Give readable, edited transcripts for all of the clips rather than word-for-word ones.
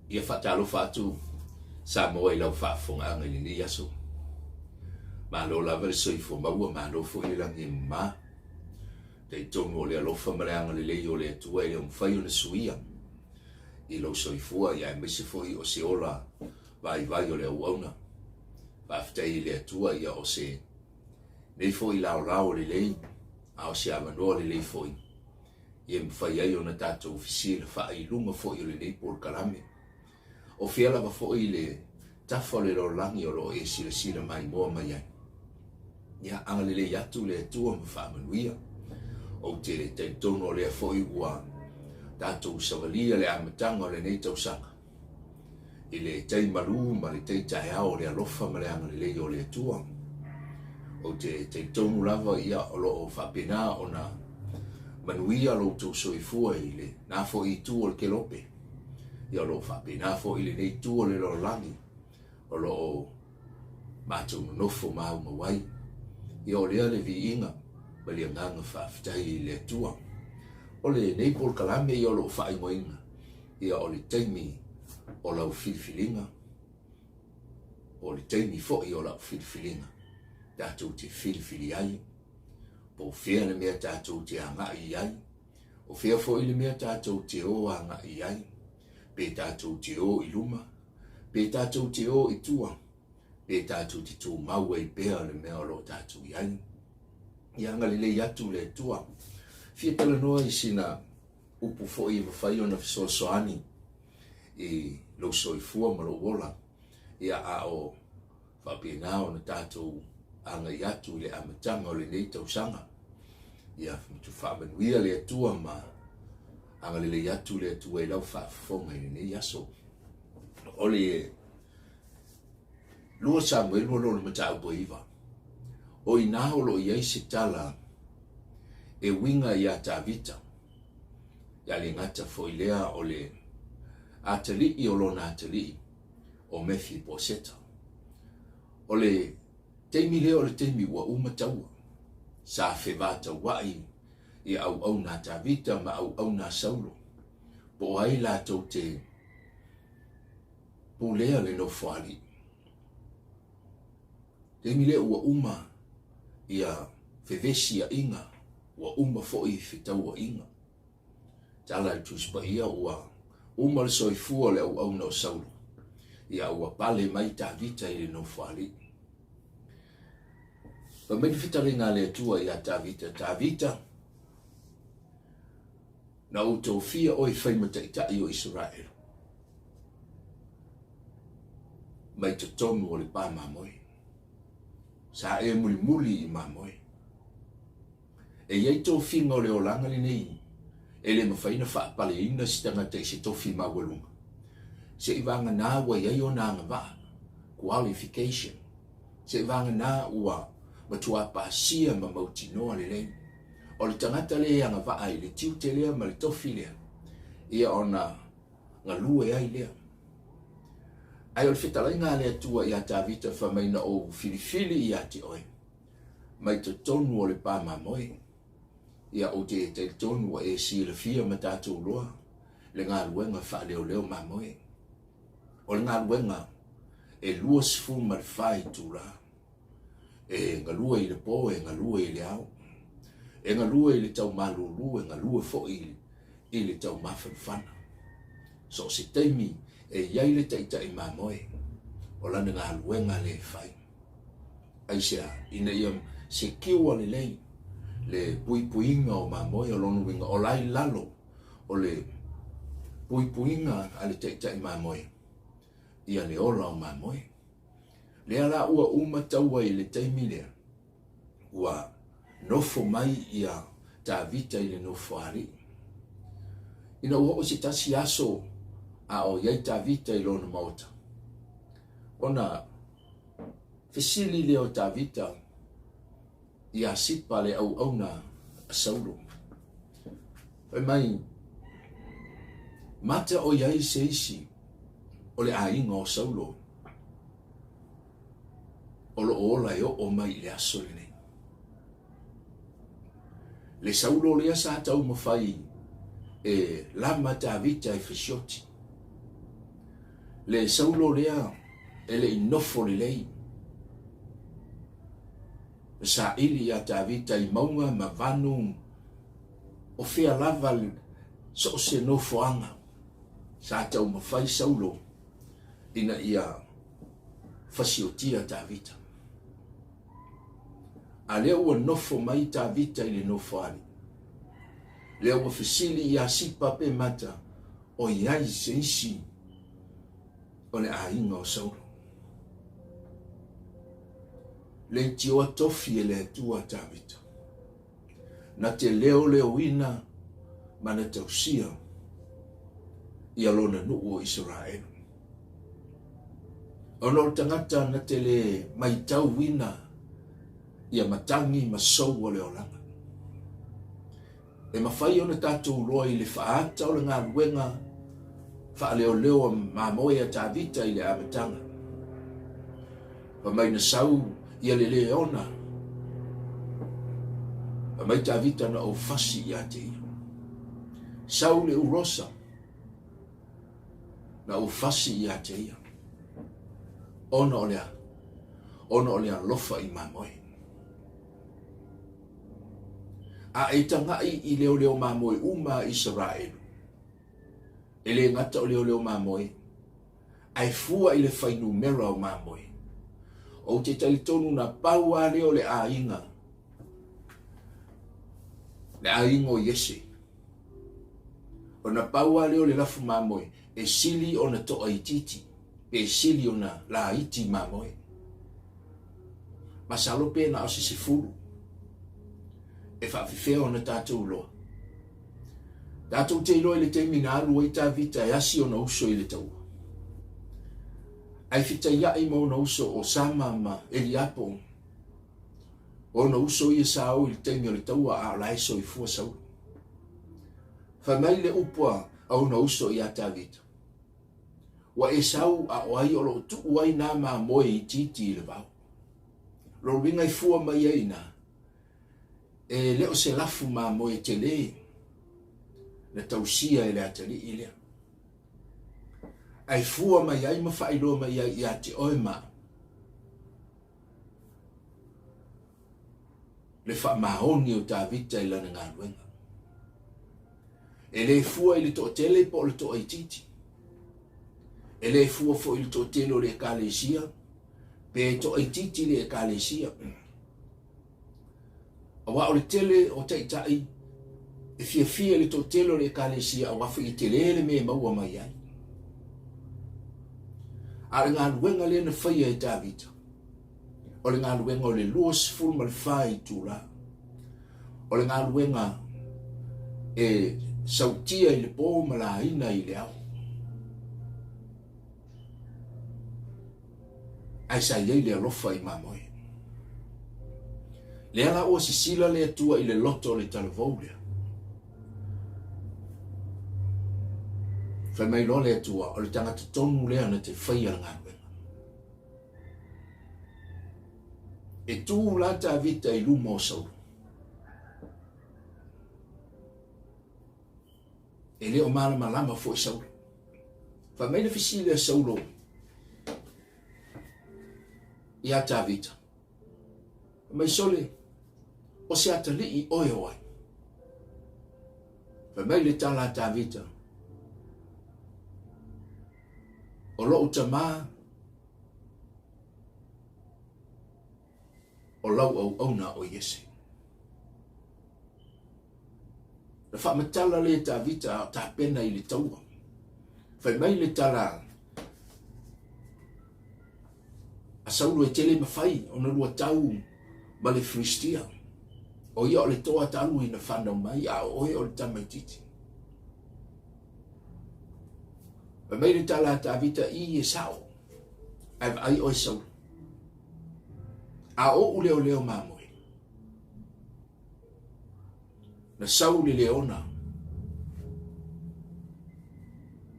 ia whatalo whatu sa moa I lau whaafonga anga ni yaso. Ma lo lava le soifo maua ma lo fo I langi ma. Te tongo o le alofa mareanga le lei o le atua I le umwhai o na suia. I lo soifua ia e mese fo I o se ola vai o le auauna. Whaaftei le atua ia o se nei fo I lao le lei. A o se amanoa le lei fo I. Ia mwhai ai o na tātou fisila wha I lunga fo I o le nei por kalame. O fiala wa fo I le tafa le lo langi o lo e sila mai moa mai ai. Ia anga le le atu le atua ma wha manuia. O te le te tono le a fo I ua tātou savalia le amatanga o le nei tausanga. I le tei malu ma le tei tae ao le alofa ma le anga le lei o le atua. O te tono lava ia o lo o whapena o na manuia lo tau soifua I le na fo I tu o le kelope. Ia lo whapena fo I le nei tu o le lo langi. O lo o mātou nofo mau mawai. Ia o lea le vi inga ma le nganga whaafitai le atua. O le nei por kalame ia o lo whaingoinga. Ia o le Taimi o lau filifiliga. O le Taimi fo I o lau filifiliga. Tātou te filifili ai. Po fea le mea tātou te angai ai. O fea fo I le mea tātou te o angai ai. Pe tātou te o I luma. Pe tātou te o I tua. Pe tātou te tō maua I pea le mea o lo tātou I ai. I anga le lei atu le tua. Fia tala noa I sina upu fo I mawhai o na Soani. I lo soifua ma lo wola. Ia a o whapena o na tātou anga I atu le amatanga o le nei tausanga. Ia tu whamanuia le atua ma anga le atu le atua I lau whaafonga I le nei aso. O le lua Samuel o lo na matau boiva. O I naho lo I eise tala e winga I a Tavita. Ia le ngata fo I lea o le atali o lo na atali o mefi poseta. O le Taimi leo le Taimi ua umataua. Sa fevata wai I au na Tavita ma au na Saulo. Po ai la tau te po lea le no fuali. Taimi leo ua uma ia fevesi a inga. Ua uma fo I fitau a inga. Tala tuspa ia ua uma le soifua le au na o Saulo. Ia ua pale mai Tavita I le no fuali. Pa meni fitaringa le tua I a Tavita. Na uto fia o I whaimataʻitaʻi o Israel. Mai te tonu o le pā mamoe. Sa e muli I mamoe. E iei tō finga o le olanga li nei. E le mawhaina whaapale ina si tangata I se tofi mawalunga. Se I vanga nā wa iei o nā ngā qualification. Se I vanga nā ua matua pasia ma mautinoa le lei. O le tangata le anga vaa I le tiu te lea ma le tofi lea. Ia ona ngā lue ai lea. Ai o le whetalai ngā lea tua I a Tavita whamaina o filifili I a te oe. Mai te tonu o le pā mamoe. Ia o te tonu o e si le fia ma tātou loa. Le ngā luenga wha leo mamoe. O le ngā luenga e lua sifu ma le whai tūra. E ngā lua I le po e ngā lua I le au. E ngā lua I le tau malulu e ngā lua fo I le tau mawhanwhana. So se Taimi e iai le taitai mamoe. O lana ngā luenga le whai. Aisea ina ia se kiwa le lei. Le puipuinga o mamoe o lonu winga o lai lalo. O le puipuinga a le taitai mamoe. Ia le ola o mamoe. Le ala ua umataua I le Taimi lea. Ua nofo mai ia Tavita I le nofo ari. Ina ua o si tasi aso a o iai Tavita I lona maota. Ona fesili leo Tavita ia sipa le au na Saulo. Pai mai mata o iai se isi o le ainga o Saulo. O lo ola o mai le aso le nei. Le Saulo lea sa tau mawhai e lama Tavita e fesioti. le saulo lea ele inofo le lei sa ili ya Tavita I maunga ma vanu o fea lava so se no foanga sa tau mawhai saulo ina ia fasiotia Tavita a lea ua nofo mai Tavita I le nofo ali lea ua fesili ia sipa pe mata o iai se isi o le ainga o saulo le tio tofi e le tua Tavita na te leo ina ma na tausia ia lona nuu o Israel ono tangata na te le maitau ina ia matangi masou o le olanga e mawhai ona tātou loa I le whaata o le ngā ruenga wha leo mamoe a Tavita I le amatanga pa mai na sau ia le leona pa mai Tavita na o fasi ia te ia sau le urosa na o fasi ia te ia ona o lea lofa I mamoe a e tangai I leo mamoe uma Israel e le ngata o leo mamoe ai fua I le whainu mera o mamoe o te talitonu na pau a leo le ainga o Yese o na pau a leo le lafu mamoe e sili o na toa ititi e sili o na la iti mamoe masalo pe na o sisifuru e whaafifea o na tātou loa tātou te iloa I le Taimi na alu I Tavita e asi o na uso I le taua ai fita iai mo na uso o sama ma Eliapo o na uso I sao I le Taimi o le taua a laiso I fua saulo whamai le upua au na uso I a Tavita wa e sau a oai o lo tu uai na ma moe I titi I le vau lo ringa I fua mai eina e leo se lafu ma moe te le na tausia le atali I lea ai fua mai ai mawhailo mai ai I te oema le wha mahoni o Tavita I lana ngā ruenga e le fua I le to tele po le to aititi e le fua fo I le to tele o le ekalesia pe to aititi le ekalesia awa o le tele o taitai e fia le to tele o le ekalesia awa fi I tele le me maua mai ai a le ngā luenga le na whaia I Tavita o le ngā luenga o le luas ful malwhai tūla o le ngā luenga e sautia I le pō malaina I le au ai sa iei le alofa I mamoe le ala o sisila le atua I le loto o le talavou lea whai mai lo le atua o le tangata tonu lea na te whaia ngā ruenga e tū la Tavita I luma o saulo e leo malama fo I saulo whai mai le fisi le saulo I a Tavita mai sole o se atali oe oai whai mai le tala Tavita o lo utama o lau au auna o Yese na whaamatala le Tavita ta pena I le taua whai mai le tala a saulo e tele mawhai o na lua tau ma le Filistia o ia o le toa talu I na whanau mai a oe o le tamaititi pa mai le tala Tavita I e sao ai oe saulo a o leo mamoe na sau le leona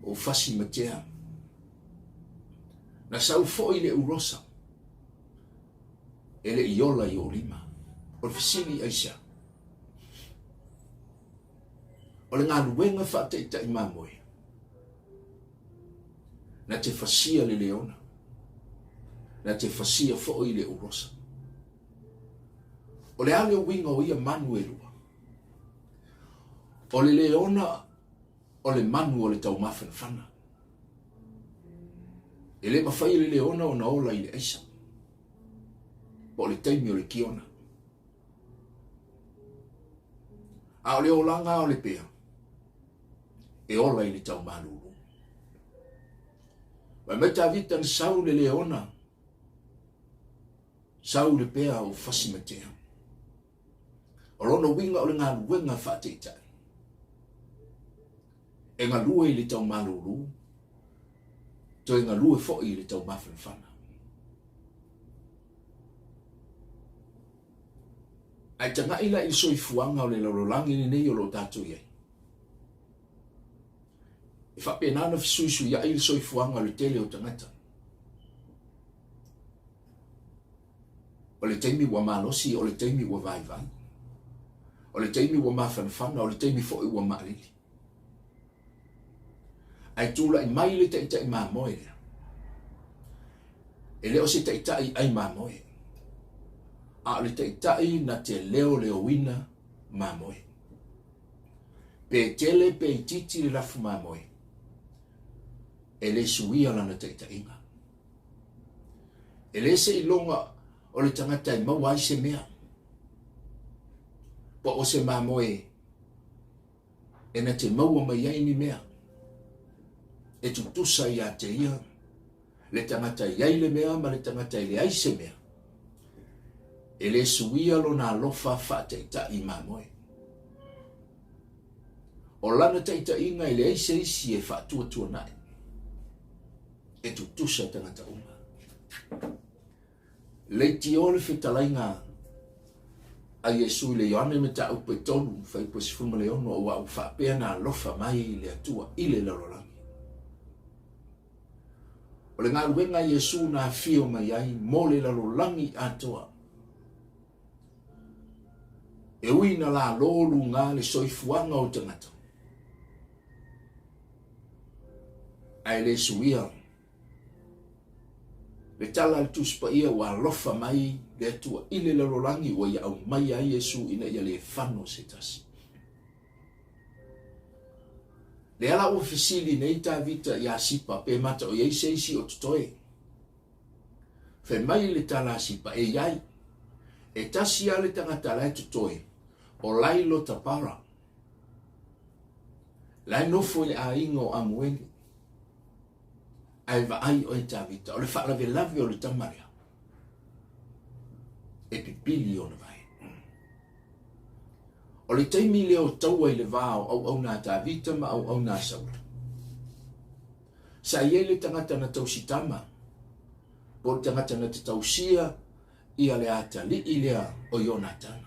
o fasi matea na sau foi le urosa ele iola I o lima o fisili aisa o le ngā luenga whateita I mamoe na te fasia le leona, na te fasia fo i le urosa. O le ale winga o ia manu e lua. O le leona, o le manu o le tau mawhanawhana. E le mawhai le leona o na ola i le aisa. O le taimi o le kiona. A o le olanga o le pea. E ola i le tau malulu. Wa meta vita ni sau le leona. Sau le pea o fasimatea. O lono winga o le ngā luenga whaateitai. E ngā lue i le tau malulu. To e ngā lue fo i le tau mawhanawhana. Ai tanga ila i soifuanga o le laurolangi ni nei o lo tātou iei. E whapenana fisuisu ia i le soifuanga o le tele o tangata. O le taimi wa malosi, o le taimi wa vai. O le taimi wa mawhanawhana, o le taimi fo i wa maalili. Ai tūla i mai le taitai mā moe lea. E leo se taitai ai mā moe. A le taitai na te leo wina mā moe. Pe tele pe titi le rafu mā moe. E le suia lana taitai inga. E le se ilonga o le tangata i mawai se mea. Po o se mā moe. E na te maua mai ai ni mea. E tutusa i a te ia, le tangata iai le mea, ma le tangata i le aise mea. E le suia lo na lofa whateita i mamoe. O lana teita inga i le aise isi e whatuatua nai. E tutusa tangata uma. Le tiole whitalainga a Yesu le Ioane me ta upe tonu, whai posifuma le ono o au whapea na lofa mai i le atua i le lalolanga. O le ngā luenga Yesu na fio mai ai mo le lalolangi atoa. E ui na la lolu ngā le soifuanga o tangata. Ai le suia. Le tala le tuspa ia wa lofa mai le atua i le lalolangi wa ia au mai ai Yesu ina ia le whano se tasi. Le ala o fisili nei ta vita ia sipa pe mata o iei seisi o tutoe. Fe mai le tala sipa e iai. E tasi ale tangata lai tutoe. O lai lo tapara. Lai nofo le a ingo amueni. Ai va ai o e ta vita. O le whaalave lavi o le tamaria. E pipili o na vai. O le taimi leo taua i le vāo au nā tā vita ma au nā saura. Sa iei le tangata na tausitama. Po le tangata na te tausia ia le atali i lea o Ionatana.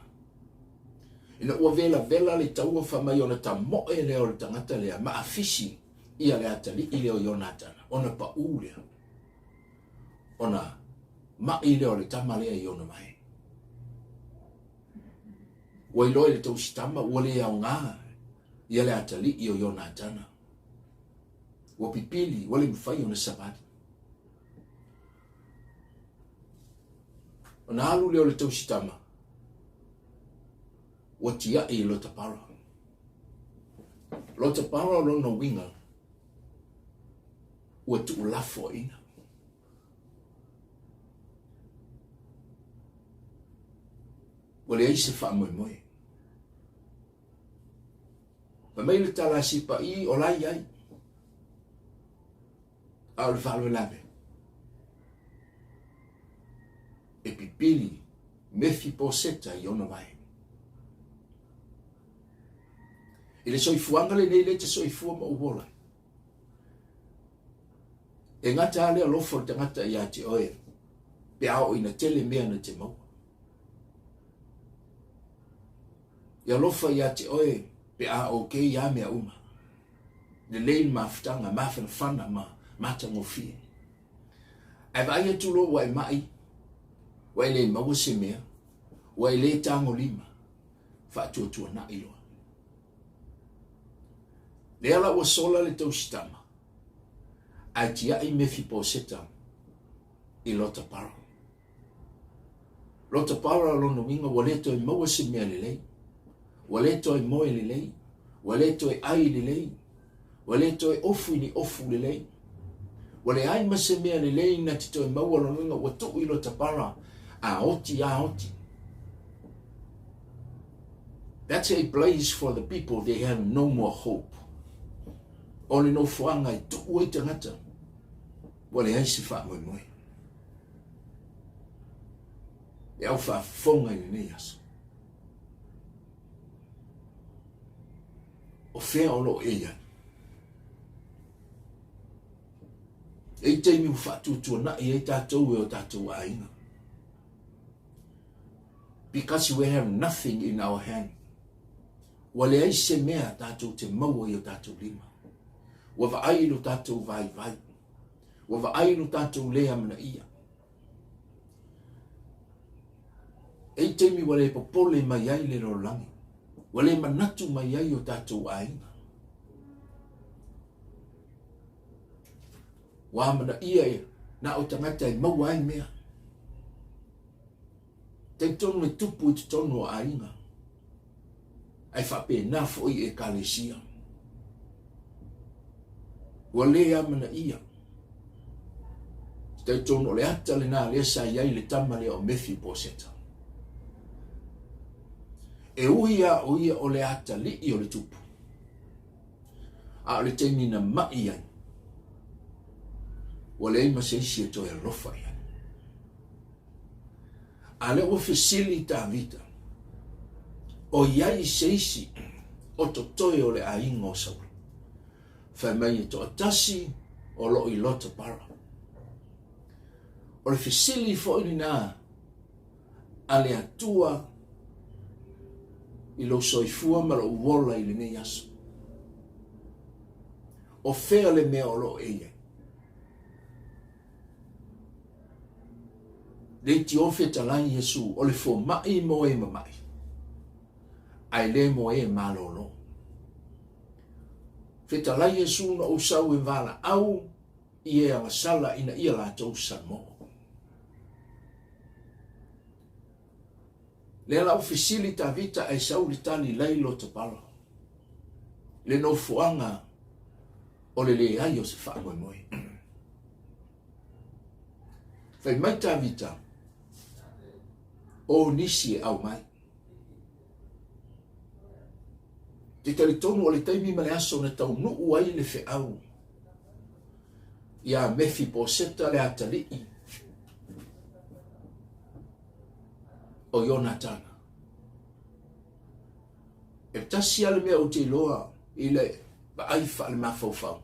Ina ua vela le taua whamai o na ta moe leo le tangata lea ma afisi ia le atali i lea o Ionatana. Ona pa u lea. Ona ma i leo le tama lea i ona mai. Wai loe le tausitama, ua le au ngā, ia le atali i o Ionatana. Ua pipili, ua le mwhai o na sabati. O na alu leo le tausitama, ua tia i lo tapara. Lo tapara lo na winga, ua tu ulafo ina. Ua le aise wha moe. Ma mai le tala sipa i o lai ai. A o le whaalwe lawe. E pipili mefi po seta i ona mai. I le soifuanga le nei le te soifua ma uwola. E ngata ale alofo te ngata i a te oe. Pe ao ina tele mea na te maua. Ia lofa ia te oe pe a o ke ia mea uma. Le lein mafutanga, mawhanawhana ma matangofi. Ai vai atulo wai mai, wai le maua se mea, wai le tango lima, whaatuatua na iloa. Le ala ua sola le tausitama. ai tia i Mefiboseta i lota para. Lota para lono minga waleto i maua se mea lelei. Waleto i moe lelei. Waleto i ai lelei. Waleto i ofu ni ofu lelei. Wale ai ma se mea lelei na tito i maua lono minga watu i lota para. A oti. That's a place for the people. They have no more hope. Ole no fuanga i tuku i tangata. Wale ai se wha moe moe. E au wha fonga i nei aso. O whea olo e ia. E teimi u whatutua na i e tātou e o tātou ainga. Because we have nothing in our hand. Wale ai se mea tātou te maua i o tātou lima. Wa ailu tātou vai. Wa ailu tātou lea mana ia. E teimi wale popole mai ai le rolangi. Wale manatu mai ai o tātou ainga. Wa mana ia e na o tangata i maua ai mea. Te tonu e tupu i te tonu o ainga. Ai whape na foi e kalesia. Wale amana ia. Te tonu le ata le na le sa iai le tamale o Mefiboseta. E uia o le ata li i o le tupu. A le teimi na mai ai. Wale ima se isi e to e lofa ia. A le ofisili ta vita. O iai se isi o to toe o le ainga o saura. Whai mai e to atasi o lo i lota para. O le fisili fo ini nā a le atua i lo soifua ma lo uola i le nei aso. O whea le mea o lo eia. Le ti ofe talai Yesu o le fo mai mo e mamai. Ai le mo e malolo. Fetalai Yesu na usau e vala au i e amasala ina ia la tau mo. Le la ofisili ta vita ai sau li tali leilo te pala. Le no fuanga o le ai o se wha moe moe. Fai mai ta vita o nisi au mai. Te teritonu o le taimi male aso na tau nuu ai le fe au. Ia Mefiboseta le atalii. O Jonatana. E tasi ale mea o te loa i le ba aifa ale mafaufau.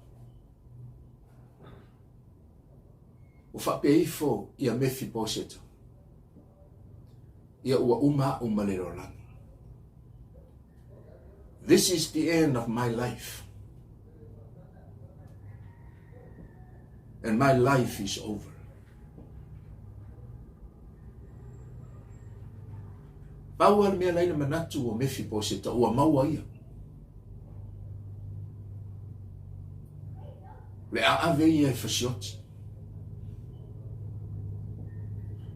O whape eifo ia Mefiboseta. Ia ua uma le rolangi. This is the end of my life. And my life is over. Pau al mea laina manatu o Mefiboseta ua maua ia. Le aave ia e fasioti.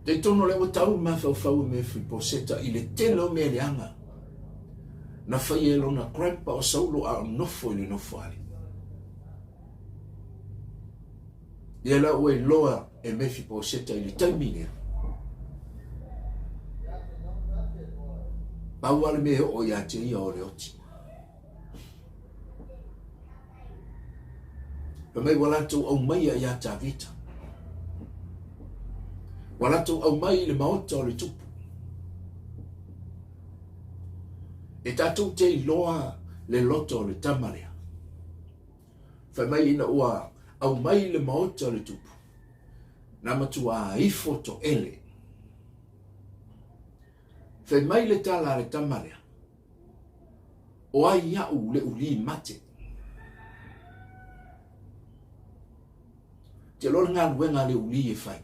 Te tono le watau mawhauwhau Mefiboseta i le telo mea leanga. Na whai e lona grandpa o Saulo a nofo i le nofo ali. Ia la ue loa e Mefiboseta i le Taimi lea. Pau ale me o ia te ia o le oti. Pa mai walatou au mai a ia ta vita. Walatou au mai le maota o le tupu. E tātou te iloa le loto o le tamarea. Whai mai ina ua au mai le maota o le tupu. Na matua ifo to ele. Whai mai le tala le tamarea. O ai iau le uli mate. Te lor ngā luenga le uli e whai.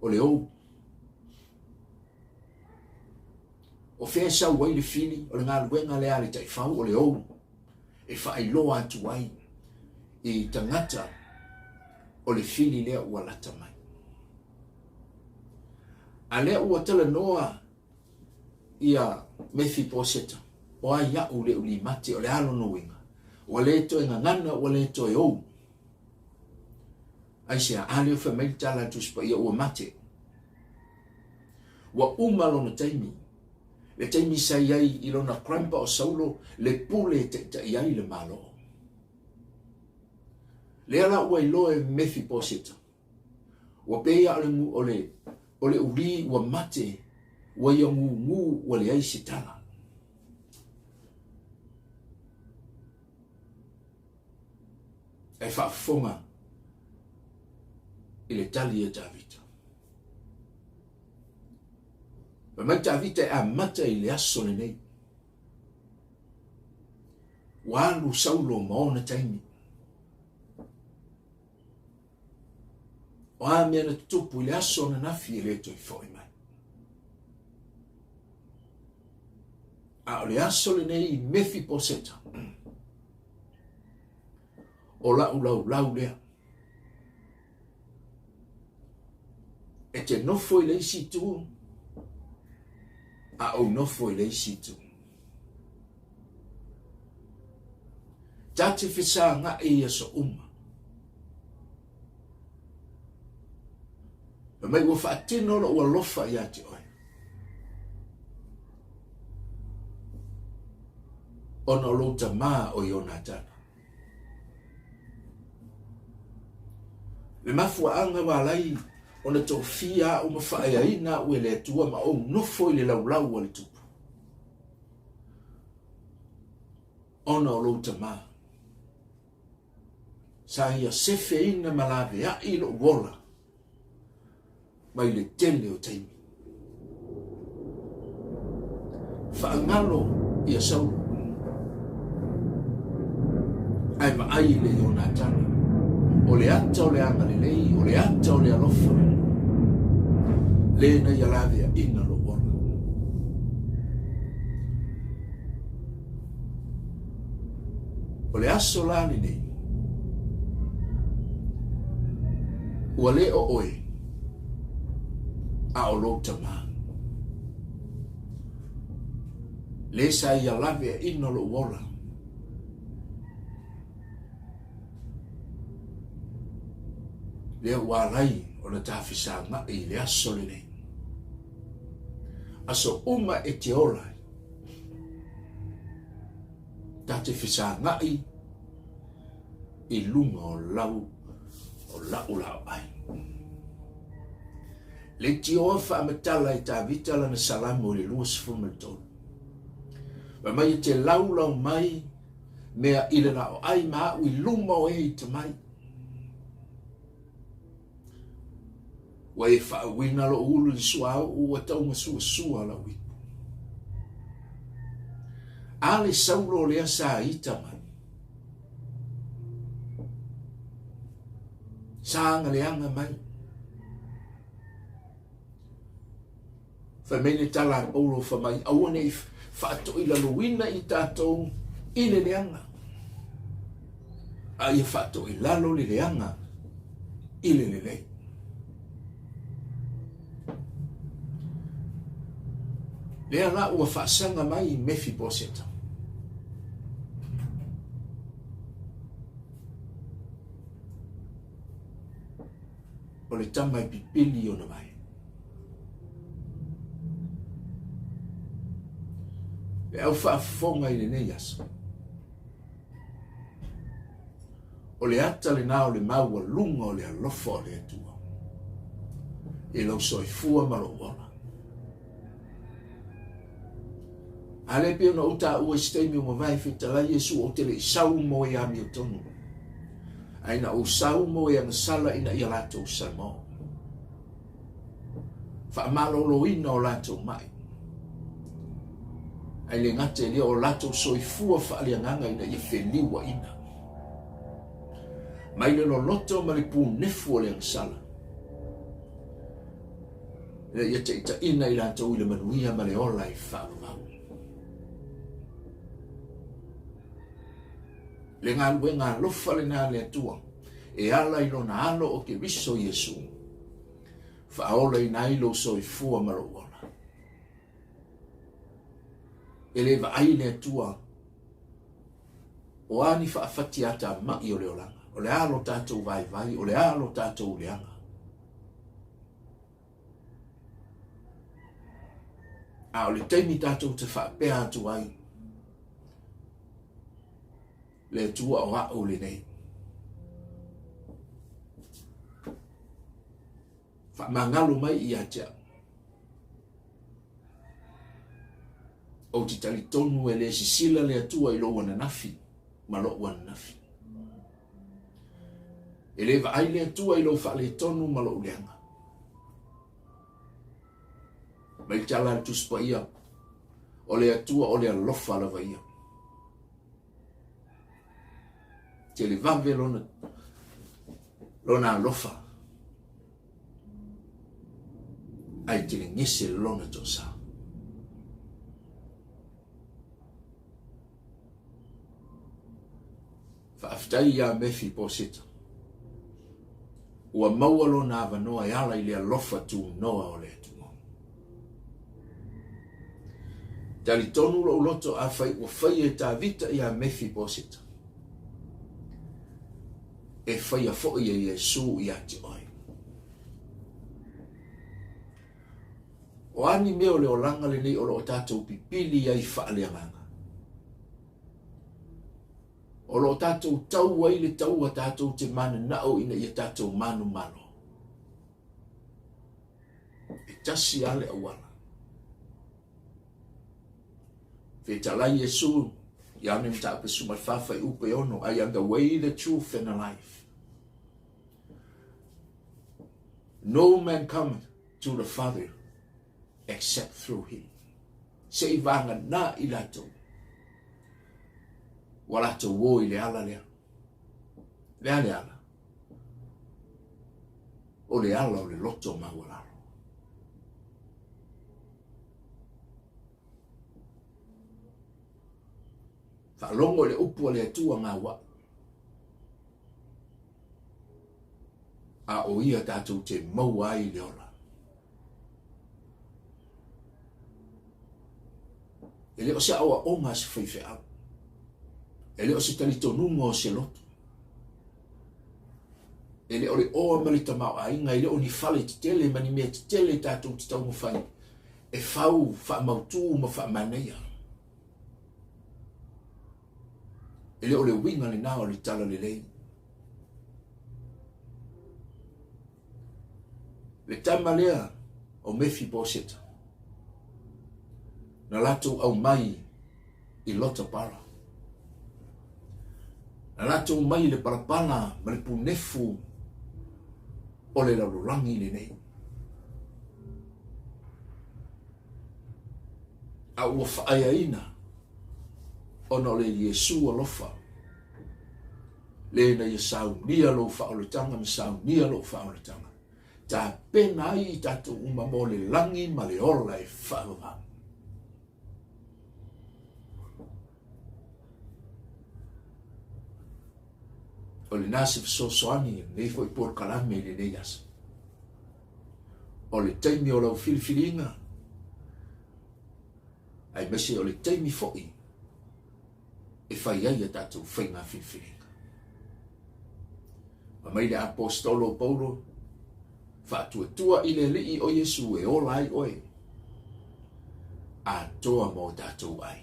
O le ou. O whea sau wai le fili, o le ngā luenga le ale tai whau, o le ou. E whai loa atu ai. I tangata o le fili lea ua lata mai. A lea ua tala noa ia Mephiposeta, o ai iau le uli mate o le alo no winga, o le to e ngangana o le to e ou. Ai sea ale o whamai tala tuspa ia ua mate. Wa umalo na Taimi, le Taimi sa iai ilona krampa o Saulo, le pule te iai le malo. Le ala ua iloe Mephiposeta, wa peia o le uli wa mate, wa ia ngu wa le aisi tala. E whaafonga i le tali e Davita. Ma mai Davita e a mata i le aso le nei. Walu Saulo maona Taimi. O a mea na tupu i le aso na nafi e le to i fōi mai. A o le aso le nei i Mephiposeta. O lau lea. E te nofo i le isi tu. A o nofo i le isi tu. Tate fisa nga e so uma. Ma mai ua whaatino la ua lofa i ati oi. Ona o louta maa o iona tana. Le mafua anga walai ona to fia o mawhaia ina ue le atua ma o nofo i le laulau o le tupu. Ona o louta maa. Sa ia sefe ina malave a ilo wola. Mai le tele o Taimi. Whaangalo ia Saulo. Ai ma ai le Ionatana. O le ata o le anga le lei, o le ata o le alofa. Le na ia lave a ina lo wola. O le aso lani nei. Ua le o oe. A o louta maa. Le sa ia lave a ina lo wola. Le warai o na tawhisa nga i le aso le nei. Aso uma e te ola. Tate whisa nga i lunga o lau ai. Le ti oa whaamatala i tā vitala na salamu o le luas fumatol. Wa mai te lau mai mea ile na o ai maa ui luma o e i te mai. Wa e whaawina lo ulu li suau ua taunga sua la wipu. Ale Saulo lea sa ita mai. Saanga leanga mai. Whamene tala paulo whamai awane i whaato i laluina i tātou i le leanga. A ia whaato i lalo le leanga i le lei. Lea la ua whaasanga mai i Mephiposeta. O le tamai pipili o na mai. Le au whaafonga i le nei asa. O le ata le nao le maua lunga o le alofa o le atua. E lau soifua malo wala. Ale pia na uta ua stemi o mawai fitala Yesu o tele sau mo e ami o tonu. Aina o sau mo e angasala ina ia lato salmo. Fa malolo ina o lato mai. Ai le ngate lea o lato soifua fa alianganga ina ia feliwa ina. Mai le loto ma le pu nefu o le angasala. Le ia te ita ina i lato ila manuia ma le ola i fa mau. Le ngā lue ngā lofa le ngā le atua. e ala i lona alo o ke riso Iesu. Whaola i nai lo so i fua maroona. E le va aile atua o ani whaafati ata mai o leolanga. O le alo tātou vai vai, o le alo tātou leanga. A o le taimi tātou te whaapea atu ai. Le tua o au le nei. Whaamangalo mai i atia. O ti tali tonu e le sisila le atua i lo wana nafi. Ma lo wana nafi. E le va ai le atua i lo wha le tonu ma lo uleanga. Mai tala tu spa ia. O le atua o le alofa la va ia. Te le vave lona alofa. Ai te le ngese lona tosa. Whaaftai ia mefi po seta. Ua maua lona avanoa e ala i le alofa tu noa o le atua. Tali tonu lo loto a fai ua fai e ta vita ia mefi po seta. E fai a foi e Iesu i ati oi. O ani meo le o langa le nei o lo tātou pipili ai whaaleanganga. O lo tātou tau ai le tau a tātou te mana nao ina ia tātou manu mano. E tasi ale awala. Whetalai Iesu, iane mta ape sumalfafa i upe ono, I am the way, the truth and the life. No man come to the Father except through him. Se vanga na ilato. Walato wo i le ala lea. Le ala. O le ala o le loto mawalaro. Whaalongo le upu le atua ngā wa. A o ia tātou te maua ai le ola. E leo se awa o ngā se whaiwhe au. E leo se tali tonunga o se loto. E leo le oa malita mao a inga. E leo ni whale te tele mani mea te tele tātou te tau mwhai. E whau wha mautu ma wha maneia. E leo le winga le nao le tala le lei. Le tama lea o mefi poseta. Na lato au mai i lota para. Na lato mai le parapana ma le punefu o le lalurangi le nei. A ua whaayaina ono le Iesu alofa. Le na ia sau nia lo whaoletanga ma sau nia lo whaoletanga. Ta pena ai tātou uma mo le langi ma le ola e whaoletanga. O le nasi Sosene nei foi por kalame le nei asa. O le taimi o lau filifiliga. Ai mese o le taimi foi. E fai ai a tātou whainga filifiliga. Ma mai le apostolo Paulo whaatua i le lii o Iesu e ola ai oe. A toa mo tātou ai.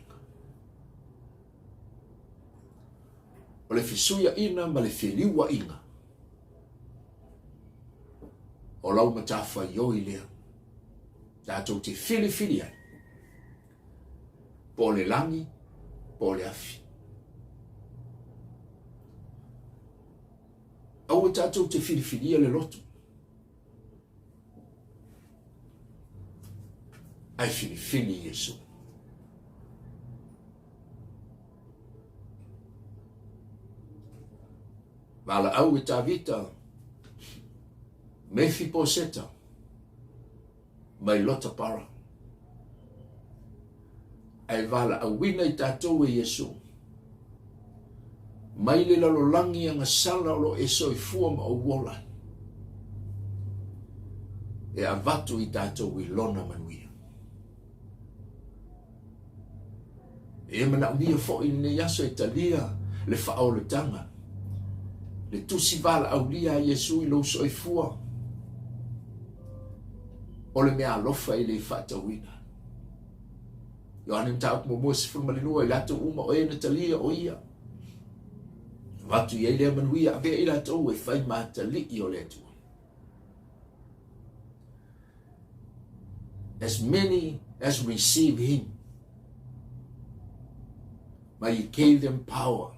O le fisuia ina ma le filiua inga. O lau matafa ioi lea. Tātou te filifilia. Po le langi, po le afi. Au e tātou te filifilia le lotu. Ai filifili Iesu. Vala au e tā vita. Mefi poseta. Mai lota para. Ai vala au wina i tātou e Iesu. mai le lalolangi anga sala o lo e soifua ma o wola. E avatu I tātou I lona manuia. E mana mia fo I ne yaso Italia le whaoletanga. Le tusi vala aulia Yesu I lo soifua. O le mea alofa I le whatawina. Ioane mtau mo mo se malinua I lato uma o e Natalia o ia. Watu I le manuia ave I lato e whai mātali I o le atua. As many as receive him, but he gave them power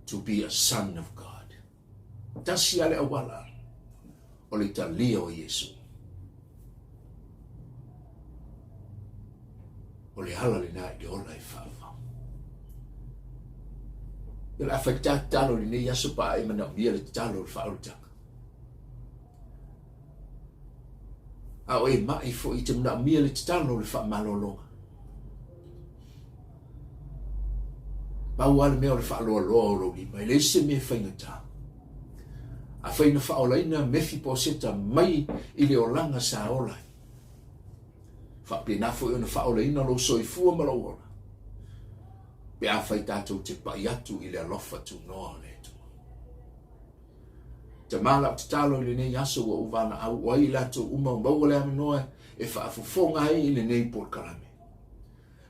to be a son of God. Tasi ale awala o le talia o Yesu. O le hala le nai le ola I whawa. Ila awhaita talo li ne yaso pa e mana mia le talo le whaolutanga. A o e mai fo I te muna mia le talo le wha malolonga. Pau ale mea o le wha aloa loa o lo li mai le se me whaingata. A whaina wha ola ina mefi po seta mai I le olanga sa olai. Fa pena fo ona fa ola ina lo soifua ma lo ola. Pe a fai tātou te pai atu I le alofa tu noa le tu. Te mala te talo I le nei aso wa uvana au wai lato uma maua le amanoa e fa afufonga I le nei por karame.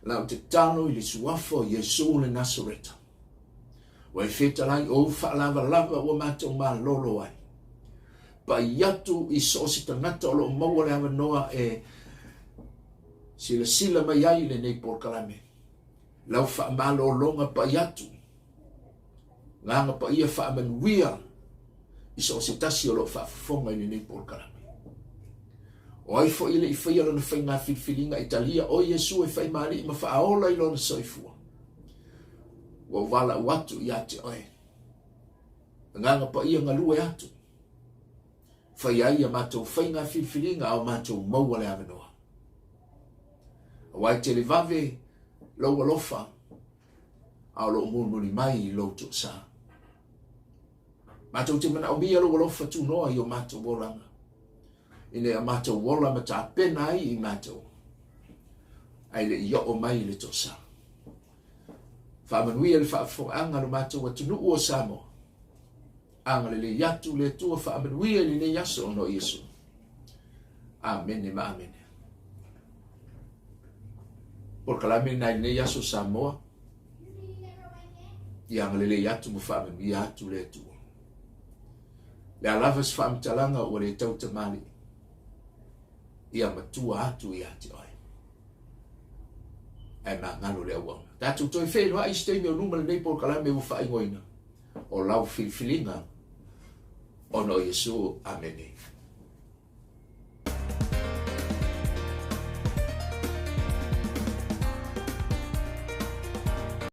Lau te talo I le suafo Yesu le Nasareta. Wai feta lai o fa lava lava wa mato ma lolo ai. Pai atu I sosi tangata o lo maua le amanoa e sila mai ai le nei por kalame. Lau wha malo longa pa iatu. Nganga pa ia wha manuia. Iso o se tasi o lo wha fonga I le nei por kalame. O ai fo ile I whaia lona whai ngā filifiliga Italia o Yesu e whai maali ma wha aola I lona soifua. Wa wala watu I ate oe. Nganga pa ia ngalue atu. Whai ai a mātou whai ngā filifiliga au mātou maua le avanoa. Wai te le vave lau alofa au lo murmuri mai I lo to sa. Mātou te mana o mia lau alofa tu noa I o mātou wolanga. Ine a mātou wola ma tā pena ai I mātou. Ai le I o mai le to sa. Whamanuia le whaafonganga no mātou watunu ua Samoa. Anga le yatu le tua whamanuia le ne yaso no Yesu. Amen e ma amen. Por kalame nai ne yaso Samoa. Ia ngalele yatu mo whaamanu ia atu le tua. Le alavas whaamtalanga o le tau tamali. Ia matua atu ia te oi. Ai ma ngalo le awanga. Tatu toi whenua I stei meo numa le nei por kalame u whaingoina. O lau filifiliga. O no Yesu. Amen.